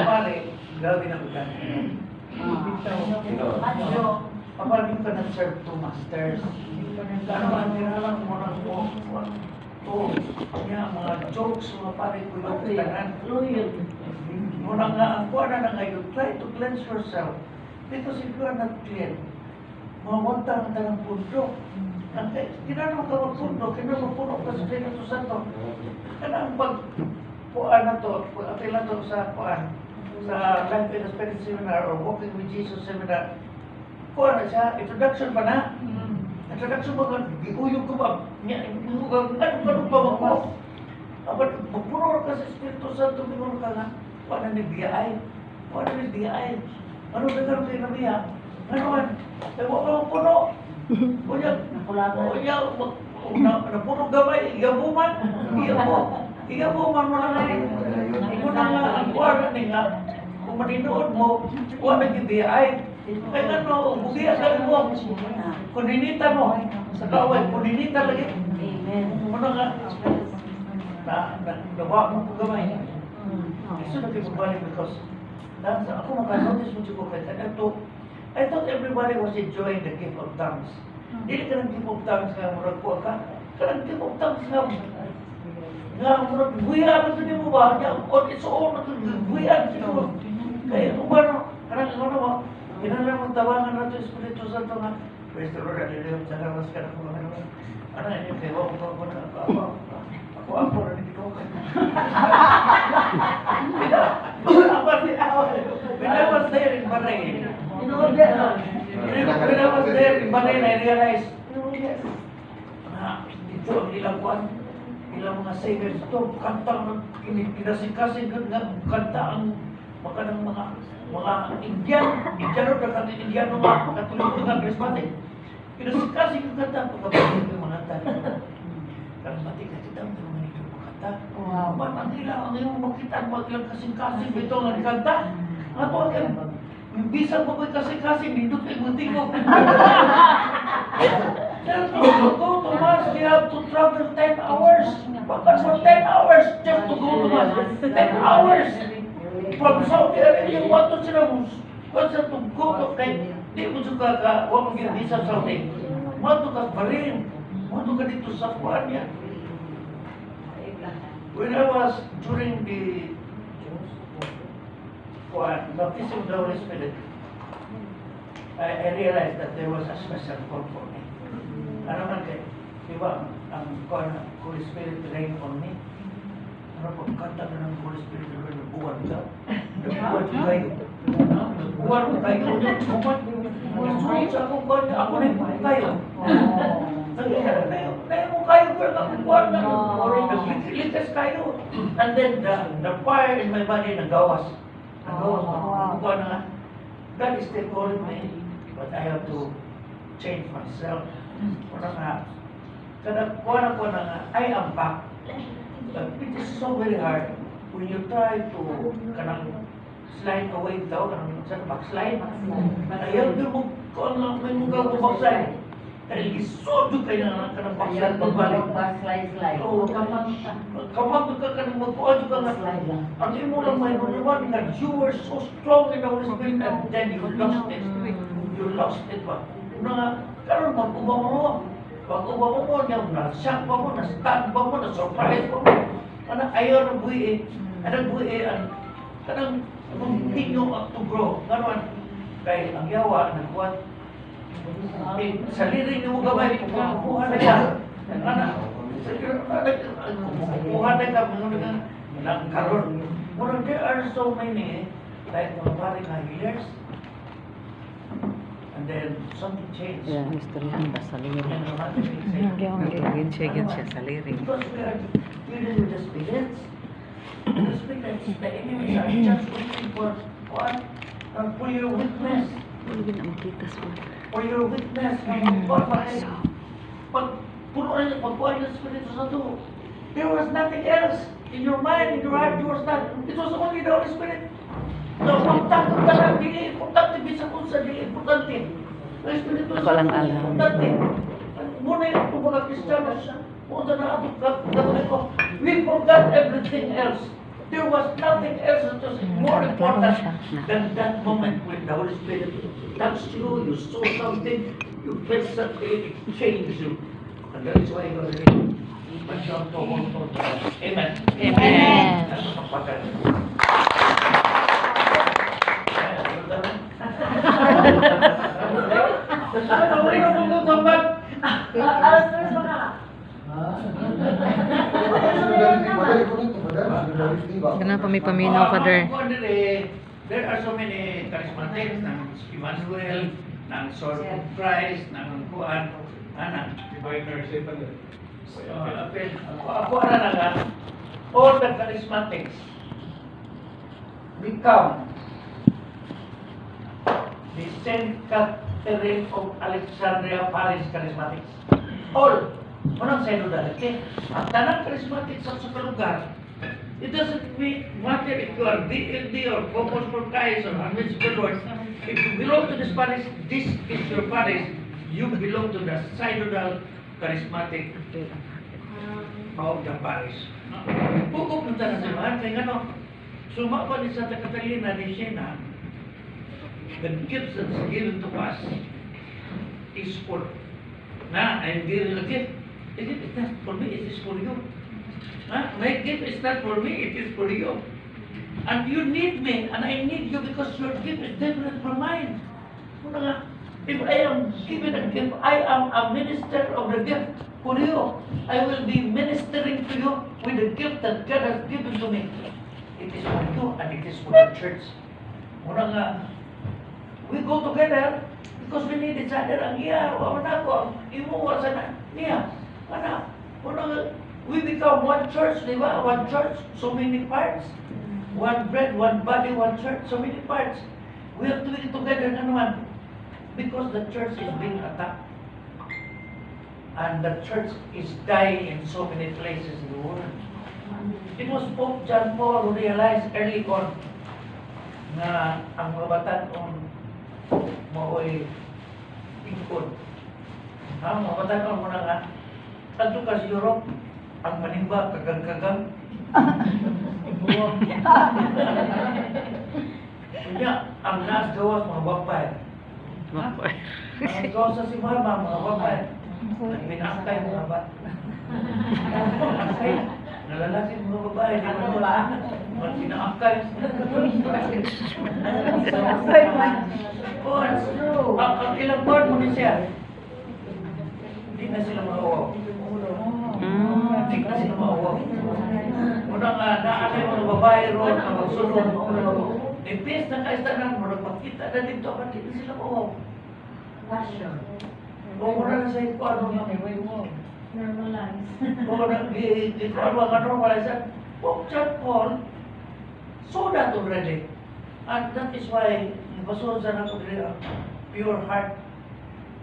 Pare, grabe na bukan. Kapag ka nag-serve to masters, ano ang kinalang mo ng mga jokes, mga pare ko yung kailangan. Muna nga, ang kuha na ngayon, try to cleanse yourself. Because if you are not clean, mawagta ang tanang pundo. Kinanong ka magpundo, kinanong puno ka sa Espiritu Santo. Kanang pag-puan na to, pag-apila to sa puan, sa Life in the Spirit Seminar or Walking with Jesus Seminar, kuha na siya, introduction pa na. Introduction pa nga, giuyog ko ba? Ano ba ako? Magpuro ka sa Espiritu Santo, mingon ka nga, kuha na ni biyay. Kuha na ni biyay. Ano na karoon kayo na biya? Ano man? Ay, huwag ka magpuno. Kuya, napuno gamay, igabuman. Igabuman mo na ngayon. Ikaw na nga, ang kuha na nga, kung maninood mo, kuha na ni biyay. Kaya ano, bugiya ka mo. Kuninita mo. Sa kaway, kuninita lagi. Ano nga, nawa mo po gamay. Gusto na kayo magbalik because ako makanotice mo siya ko kaya I thought everybody was enjoying the gift of tongues. Dili ka ng gift of tongues nga murag ko ka. Kanang gift of tongues nga murag buya na mo ba? On its own, buya na kaya kung ano, kanang ano mo, kinala mong tawangan na ito, Espiritu Santo nga. Praise the Lord, hallelujah, salamat ka na kung ano. Ano yun, kaya ako na dito ko. When I was there in Bahrain, I realized, dito ang ilang kuwan, ilang mga saviors ito, kanta, kinasing-kasing kanta ang baka ng mga Indiano na Indiano nga, katuloy nga charismatic. Kinasing-kasing yung kanta, pagkabalik yung mga tali. Charismatic na kita, ang mga nito makanta. Ba't ang ilang makita, ilang kasing-kasing, ito nga ni kanta. Nga to, yung bisang pa ko'y kasing-kasing, nindot ay munting ko. Go to Mass, they have to travel 10 hours. Bakit for 10 hours just to go to Mass? 10 hours! From Saudi Arabia, what to sila mo? Kasi to go to kay, di mo suka ka, huwag mo hindi sa Saudi. Mato ka pa rin. Mato ka dito sa Kuanya. When I was during the baptism of the Holy Spirit, I realized that there was a special call for me. Ano man kayo? Diba, ang Holy Spirit rain on me? Ano po, kanta ka ng Holy Spirit rain, nagbuwan ka? Nagbuwan kayo. Nagbuwan mo kayo. Nagsuot sa akong buwan niya, ako na yung kayo. Nayo mo kayo, pero nagbuwan na. Naglitas kayo. And then, the fire in my body nagawas. Nagawas na nga. God is still calling me, but I have to change myself. Kuna nga, kuha na nga, I am back. It is so very hard when you try to slide away daw, backslide. Ayaw din mo, kung may mga ko backslide. Dahil isodo kayo na backslide pagbalik. Oo, kamag ka magpuan ka nga. Ang imo lang may nuliwan nga, you were so strong in the Holy Spirit and then you lost it. You lost it ba? Una nga, karoon mag-ubang mo. Pag-ubang mo, na-shock pa mo, na-stun pa mo, na-surprise pa mo. Ayaw na buhi Anong buhi kanang continue to grow. Karoon, kay ang yawa, nagkuhan. Sa liring mo gabay, kumukuha na ka. Kumukuha na ka, mga karoon. Murang there are so many, like mga pari na healers. And then something changed. Yeah, istoryahan ba sa liring? Gin siya sa liring. Because we are dealing with the spirits. The spirits, the enemies are just waiting for what? For your witness. Hindi na makitas mo. For your witness. Pagpuan ng Espiritu Santo, there was nothing else. In your mind, in your heart, there was nothing. It was only the Holy Spirit. So, kontakto ka lang, hindi importante, bisang kung sa hindi importante. Ang Espiritu Ako lang alam. Importante. Muna yung mga Kristiyano, punta na ato, gagawin ko. We forgot everything else. There was nothing else that was more important than that moment when the Holy Spirit touched you, you saw something, you felt something, it changed you. And that is why you are ready. Amen. Amen. Kenapa may paminaw, Father? There are so many charismatics ng Emmanuel, ng Sword of Christ, ng Kuan, ako na nga, all the charismatics become the Saint Catherine of Alexandria Paris charismatics. All. Unang synodality. Ang tanang charismatics sa lugar, it doesn't matter if you are BLD or Focus for Christ or Harvest for the Lord. If you belong to this parish, this is your parish, you belong to the synodal charismatic of the parish. Pukok ng tanang simahan, kaya nga sumapa ni Santa Catalina de Siena, the gifts that's given to us is for, I'm giving a gift. The gift is not for me, it is for you. My gift is not for me, it is for you. And you need me, and I need you because your gift is different from mine. If I am given a gift, I am a minister of the gift for you. I will be ministering to you with the gift that God has given to me. It is for you and it is for the church. We go together because we need each other. Ang iya, wala ko, imuwa sana niya. We become one church, di ba? One church, so many parts. One bread, one body, one church, so many parts. We have to be together naman. Because the church is being attacked. And the church is dying in so many places in the world. It was Pope John Paul who realized early on na ang mga batan-on mao'y ikon. Ang mga batan-on mo na nga, tanto ka sa Europe, ang manimba, kagang-kagang. Kanya, ang naas gawas, mga bampay. Ang gawas sa simama, mga bampay. Nagpinakay, mga bat. Nagpinakay. Nalalaki mga babae, di ba nula? Magpinakay. Ang ilang buwan mo ni siya. Hindi na sila mauwaw. Hindi na sila mauwaw. Unang naanay mga babae ron na magsunod. Impis na kaistanan mo, nagpakita na dito, hindi na sila mauwaw. O muna na sa ito, ano nga? Normalize. O nag-normalize. Normalize. Pope John Paul saw that already. And that is why, baso sa nato pure heart,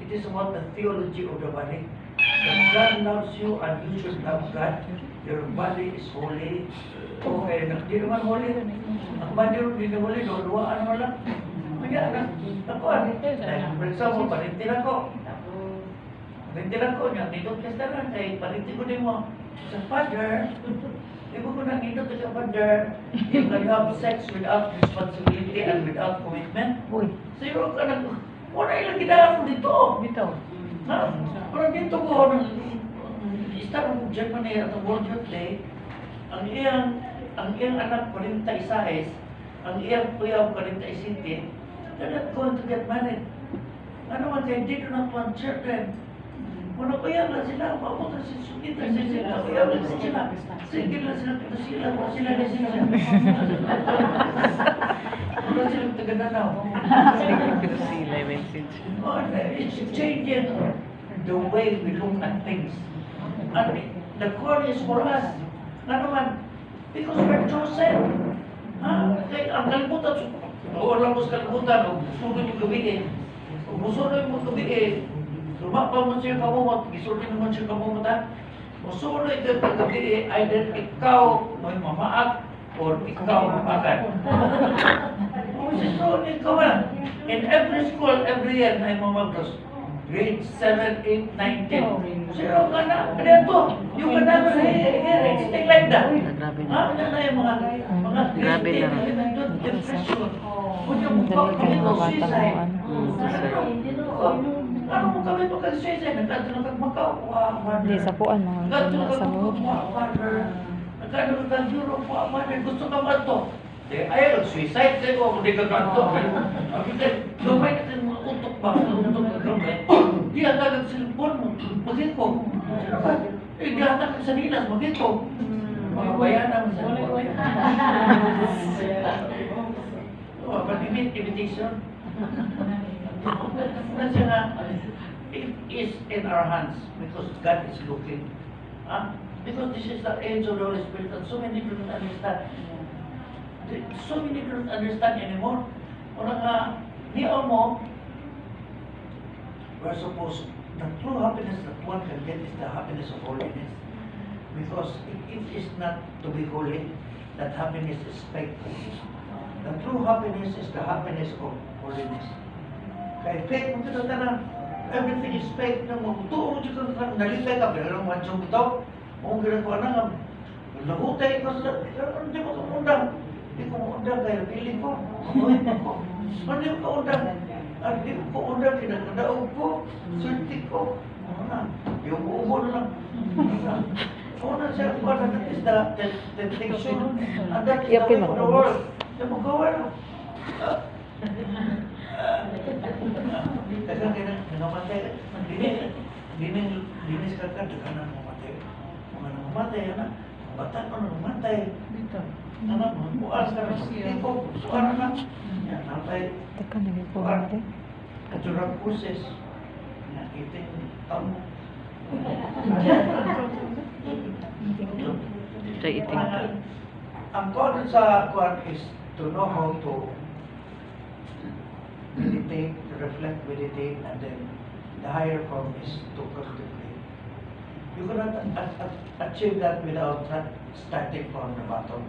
it is about the theology of the body. That God loves you and you should love God. Your body is holy. Okay, di naman holy. Ang body rin hindi holy, doon-duwaan mo lang. Kaya na, for example, parintin ako. Parintin ako niya, dito kastanan, kay parintin ko din mo. Sa father, ibo ko nang ito sa father, you can have sex without responsibility and without commitment. Zero ka nang, wala ilang ginagawa dito. Ha? Pero dito ko, start ng Germany at the World Youth Day, ang iyang anak 46, ang iyang kuya 47, they're not going to get married. Ano man kayo, they do not want children. Kung kuya lang sila, mabuta sila, kuya lang sila. Sige lang sila, pero sila na sila. Wala silang taga-nanaw. Sila message. It's changing the way we look at things. And the call is for us. Nga naman, because we're chosen. Kaya ang kalimutan, wala mo sa kalimutan, o gusto yung gabi o gusto yung gabi lumapa mo siya kamumot, gisulti naman siya kamumot o suloy yung gabi either ikaw may mamaak or ikaw mamakan. Ikaw na. In every school, every year, na mamagdos. Grade 7, 8, 9, 10. Zero ka na. Ano to? You can never hear anything like that. Yan na yung mga Grabe lang. depression. Kung yung Madali kang mga bata mo, suicide. ano. Ano mo kami ito kasi suicide? Nagkano ka makakuha. Hindi, sa puan mga Nagkano ganda ka sa mood. makakuha. Nagkano ka euro po. Gusto ka ba ito? Ayaw, suicide kayo kung di ka ganto. Gamay natin mga utok ba? Utok na gamay. Di hatag ang cellphone mo. Magin ko. Di hatag ang sanilas. Magin ko. Mga bayan naman sa cellphone. Pag-imit, imitation. Kasi nga, it is in our hands because God is looking. Because this is the age of the Holy Spirit and so many don't understand. So many don't understand anymore. Orang nga, niya mo, we're supposed, the true happiness that one can get is the happiness of holiness. Because it is not to be holy, that happiness is fake. The true happiness is the happiness of holiness. Kaya fake mo ito na, everything is fake na mo. Tuong dito na nalipay ka, pero ang mansong ito, kung ginagawa na nga, nahutay ko sa, hindi mo kumundang. Hindi ko kumundang, kaya piling ko. Hindi ko kumundang. Hindi ko kumundang, kinagadaog ko, swerte ko. Yung ubo na lang. Una siya, that is the temptation. And that is the way of the world. Hindi mo gawin. Kasi nangamatay, dinis ka ka, daga na nangamatay. Mga nangamatay, anak, bata ko nangamatay. Anak, bukas ka na, tipo, suara na. Yan, napay, Teka, naging po na rin. katurang puses. Yan, iting tamo. Sa iting ka. Ang kwan sa kwan is to know how to meditate, to reflect, meditate, and then the higher form is to contemplate. You cannot achieve that without starting from the bottom.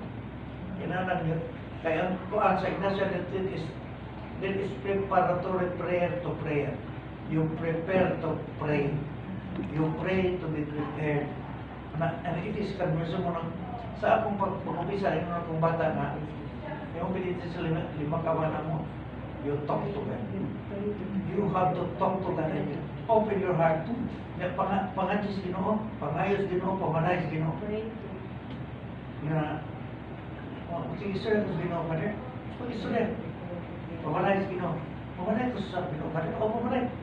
Kailangan yun. Kaya kung sa Ignacio, that is preparatory prayer to prayer. You prepare to pray. You pray to be prepared. And it is conversion mo ng sa akong pag-umpisa, yun akong bata nga, yung piniti sa lima kawanan mo, you talk to God. You have to talk to God and open your heart. Pangadis Ginoo, pangayos Ginoo, pamanayos Ginoo. Na, sige sir, kung Ginoo ka rin, pag-isulin. Pamanayos Ginoo. Pamanayos ko sa Ginoo ka rin. O, pamanayos.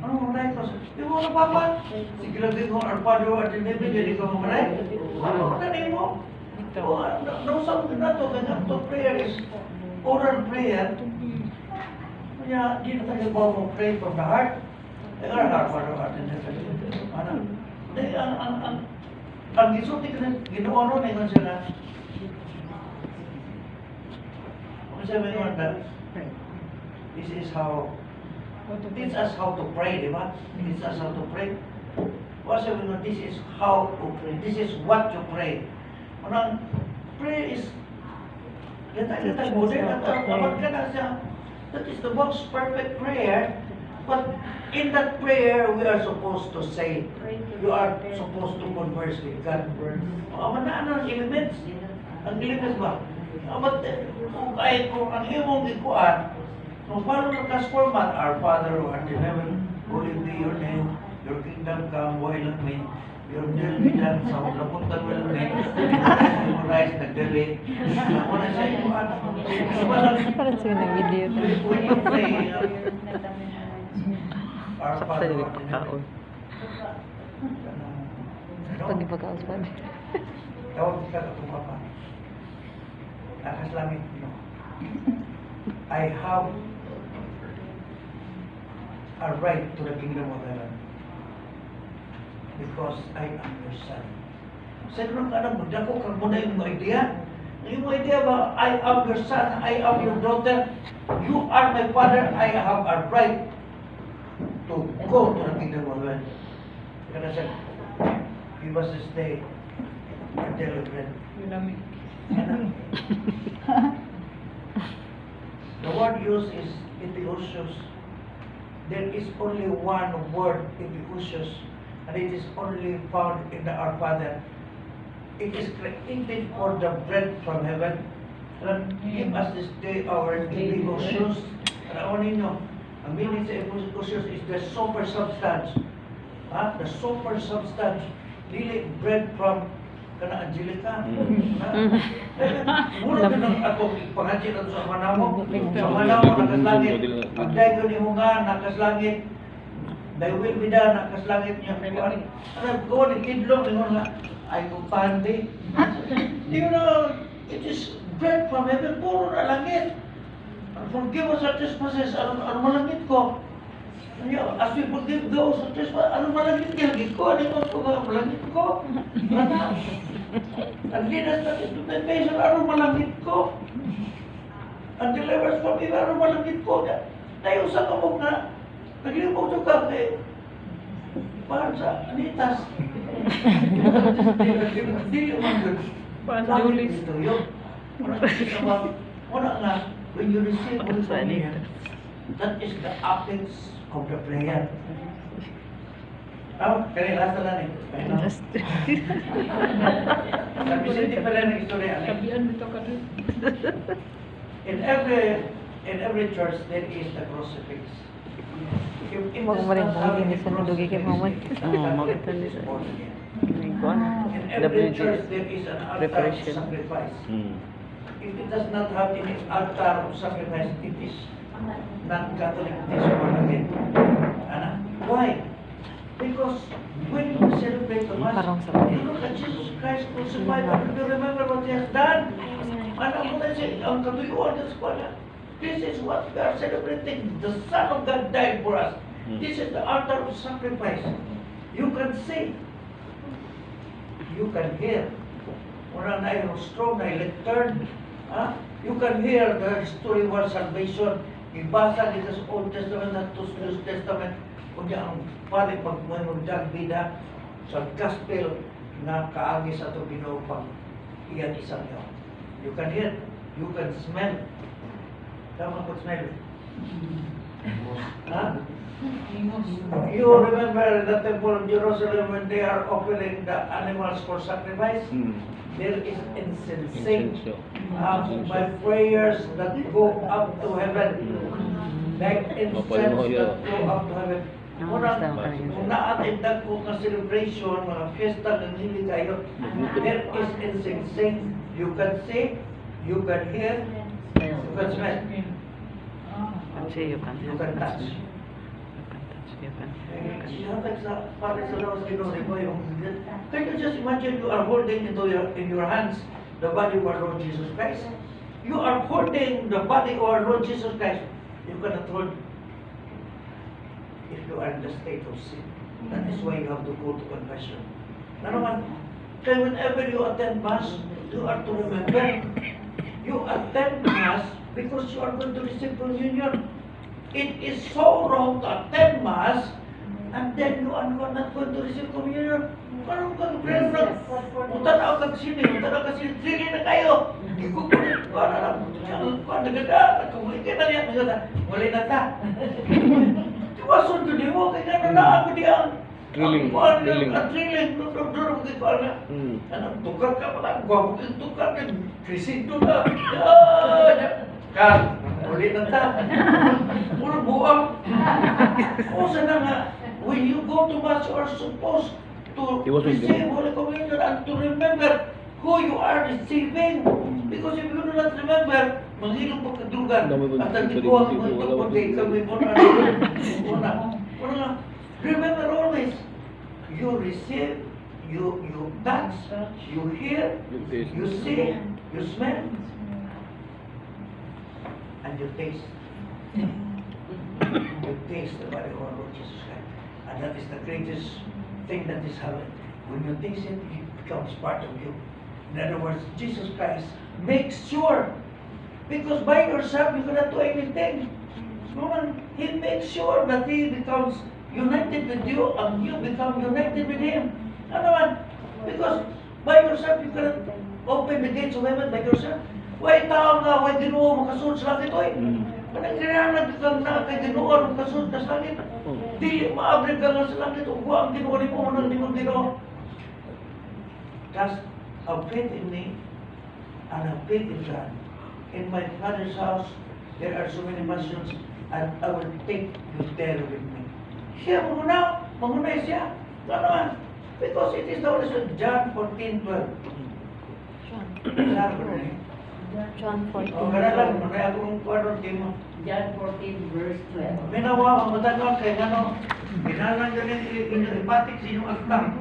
Ano mamanay ko? Di mo na papa. Sige lang din mo, our Father who art in heaven, hindi ka mamanay. Ano ka na mo? Nausap ko na ito, kanya ito prayer is oral prayer. Kaya di na tayo ba mo pray from the heart? Our Father who art in heaven. Ano? Ang gisulti ka na, ginawa ron, ingon siya na. Kung siya may ingon na, this is how teach us how to pray, di ba? Teach us how to pray. What sabi mo, this is how to pray. This is what you pray. Unang, prayer is, gatay modern, kapag ka na siya, that is the most perfect prayer. But in that prayer, we are supposed to say, you are supposed to converse with God. Ano ang elements? Ang elements ba? Kung ang imong ikuan, no, paano nag-transformat? Our Father who art in heaven, holy be your name, your kingdom come, why lang may, your will be done, sa lapuntan mo lang may, memorize, nagdali. Ako na siya yung Parang siya nag-video. when you pray, our Sakta Father yung who art in heaven. pagkaon. Pag ipagkaos pa. Tawag ka ka kung papa. Lakas langit, no? I have a right to the kingdom of heaven because I am your son. Sa nung ka na magdako kang muna yung mga idea. Yung mga idea ba, I am your son, I am your daughter, you are my father, I have a right to go to the kingdom of heaven. Kaya siya, give us this day our daily bread. The word used is Epicurus. There is only one word, Epicurus, and it is only found in the Our Father. it is created for the bread from heaven. And give us this day our daily portions. And ako ninyo, ang meaning sa portions is the super substance. The super substance. Dili bread from kana Angelica. Muna ka nang ako pangadya na sa manamo. Sa manamo, nakaslangit. Pagdayo ni mo nga, nakaslangit. Thy will be done, nakaslangit niya. Ano, ko ni kidlong, ni mo nga, ay kumpante. You know, it is bread from heaven, puro na langit. Forgive us our trespasses, ano malangit ko. As we forgive those who trespass, ano malangit nilagit ko, ano ko nga malangit ko. And lead us not into temptation, ano malangit ko. And deliver us from evil, ano malangit ko. Tayo sa kamog na, naglimbog ito ka kay parang sa anitas. Dili man good. Langit ito yun. Una nga, when you receive Holy Communion, that is the apex of the prayer. Kaya last na lang eh. Sabi siya pala ng istorya. Sabihan mo ito ka rin. In every church, there is the crucifix. Huwag mo rin mong linis na dugi kay Mama. Makita nila. In every church, there is an altar of sacrifice. If it does not have any altar of sacrifice, it is non-Catholic again. Why? Because when you celebrate the Mass, you look at Jesus Christ crucified and you remember what He has done. Ang katuyuan ng eskwela. This is what we are celebrating. The Son of God died for us. This is the altar of sacrifice. You can see. You can hear. Una na yung strong na lectern. You can hear the story of salvation. Ibasa dito sa Old Testament at sa New Testament. Kung ang pali pagmamundag bida sa gospel na kaagi sa ito binupang iyan isang yun. You can hear. You can smell. Tama ko smell. You remember the temple of Jerusalem when they are offering the animals for sacrifice? There is incense. My prayers that go up to heaven. Like incense that go up to heaven. Kung na-attend ko ng celebration, mga fiesta ng hindi kayo, there is incense. You can see, you can hear, you can smell. You can touch. Can you just imagine you are holding in your hands the body of our Lord Jesus Christ? You are holding the body of our Lord Jesus Christ. You cannot hold if you are in the state of sin. That is why you have to go to confession. Naman, kaya whenever you attend Mass, you are to remember, you attend Mass because you are going to receive communion. It is so wrong to attend Mass and then you are not going to receive communion. Parang kang prayer lang. Utanaw kang sini, sini na kayo. Hindi ko kulit. Para lang, nagada, nagkamuli ka na niya. Wala na ta. Tiwason ko di mo, kaya na ako diyan. Thrilling. Thrilling. Durong ko na. Anong tukar ka pala? Gwapo kang tukar. Krisinto na. Kang, uli na ta. Puro buwang. O sana nga, when you go to Mass, you are supposed to receive Holy Communion and to remember who you are receiving. Because if you do not remember, manghilong pagkadugan. At ang tikuwang mga kapatid, kami mo na. Remember always, you receive, you touch, you hear, you see, you smell, and you taste. You taste the body of our Lord Jesus Christ. And that is the greatest thing that is happening. When you taste it, it becomes part of you. In other words, Jesus Christ makes sure, because by yourself you cannot do anything. No one, He makes sure that He becomes united with you and you become united with Him. Ano man? Because by yourself you cannot open the gates of heaven by yourself. Why tao nga, why Ginoo makasunod sa langit, oy? Manang kinahanglan kang na kay Ginoo makasunod ka sa langit. Di maabrig ka nga sa langit, ug wa ang Ginoo ni mo, manang di mo Ginoo. Just have faith in me and have faith in God. In my Father's house, there are so many mansions, and I will take you there with me. Siya, mamunay siya. Ano naman? Because it is the Holy Spirit, John 14:12. Sabi ko na eh. John 14. O, gana lang, manay akong kwarong timo. John 14 verse 12. Minawa, ang matagaw kay ano, ginalang ganin, ipatik sa inyong agtang.